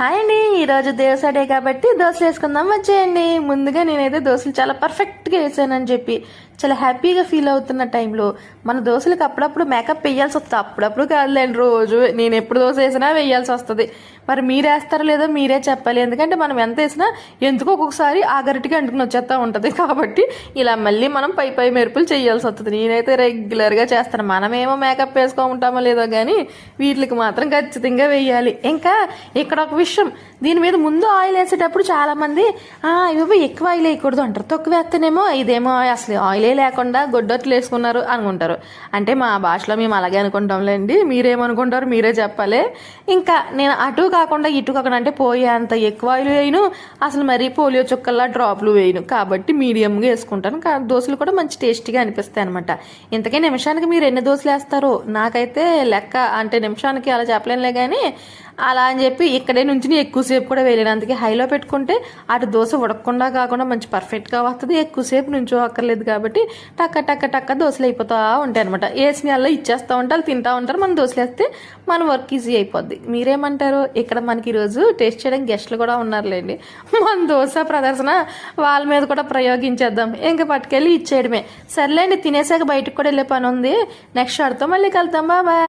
Hi అండి, ఈరోజు దోశ కాబట్టి దోశలు వేసుకుందాం వచ్చేయండి. ముందుగా నేనైతే దోశలు చాలా పర్ఫెక్ట్గా వేసానని చెప్పి చాలా హ్యాపీగా ఫీల్ అవుతున్న టైంలో మన దోశలకు అప్పుడప్పుడు మేకప్ వేయాల్సి వస్తుంది. అప్పుడప్పుడు కాదులేండి, రోజు నేను ఎప్పుడు దోశ వేసినా వేయాల్సి వస్తుంది. మరి మీరు వేస్తారో లేదో మీరే చెప్పాలి. ఎందుకంటే మనం ఎంత వేసినా ఎందుకో ఒక్కొక్కసారి ఆ గరిటికి అంటుకుని వచ్చేస్తూ ఉంటుంది. కాబట్టి ఇలా మళ్ళీ మనం పై మెరుపులు చేయాల్సి వస్తుంది. నేనైతే రెగ్యులర్గా చేస్తాను. మనమేమో మేకప్ వేసుకోమంటామో లేదో కానీ వీటికి మాత్రం ఖచ్చితంగా వేయాలి. ఇంకా ఇక్కడ ఒక విషయం, దీని మీద ముందు ఆయిల్ వేసేటప్పుడు చాలామంది ఇవి ఎక్కువ ఆయిల్ వేయకూడదు అంటారు. తక్కువ వేస్తేనేమో ఇదేమో అసలు ఆయిలే లేకుండా గొడ్డట్లు వేసుకున్నారు అనుకుంటారు. అంటే మా భాషలో మేము అలాగే అనుకుంటాంలేండి. మీరేమనుకుంటారు మీరే చెప్పాలి. ఇంకా నేను అటు కాకుండా ఇటు కాకుండా అంటే పోయే అంత ఎక్కువ ఆయిల్ వేయను, అసలు మరి పోలియో చుక్కల్లా డ్రాప్లు వేయను. కాబట్టి మీడియంగా వేసుకుంటాను. దోశలు కూడా మంచి టేస్టీగా అనిపిస్తాయి అనమాట. ఇంతకీ నిమిషానికి మీరు ఎన్ని దోశలు వేస్తారో నాకైతే లెక్క అంటే నిమిషానికి అలా చెప్పలేనులే కానీ అలా అని చెప్పి ఇక్కడే నుంచి ఎక్కువసేపు కూడా వేయలేను. అందుకే హైలో పెట్టుకుంటే అటు దోశ ఉడకకుండా కాకుండా మంచి పర్ఫెక్ట్గా వస్తుంది. ఎక్కువసేపు నుంచో అక్కర్లేదు కాబట్టి టక్క టక్క టక్క దోశలు అయిపోతూ ఉంటాయి అనమాట. వేసిన అలా ఇచ్చేస్తూ ఉంటారు, తింటూ ఉంటారు. మనం దోశలు వేస్తే మన వర్క్ ఈజీ అయిపోద్ది. మీరేమంటారు? ఇక్కడ మనకి ఈరోజు టేస్ట్ చేయడం గెస్ట్లు కూడా ఉన్నారులేండి. మన దోశ ప్రదర్శన వాళ్ళ మీద కూడా ప్రయోగించేద్దాం. ఇంకా పట్టుకెళ్ళి ఇచ్చేయడమే. సర్లేండి, తినేసాక బయటకు కూడా వెళ్ళే పని ఉంది. నెక్స్ట్ షాట్తో మళ్ళీ కలుద్దాం. బాయ్.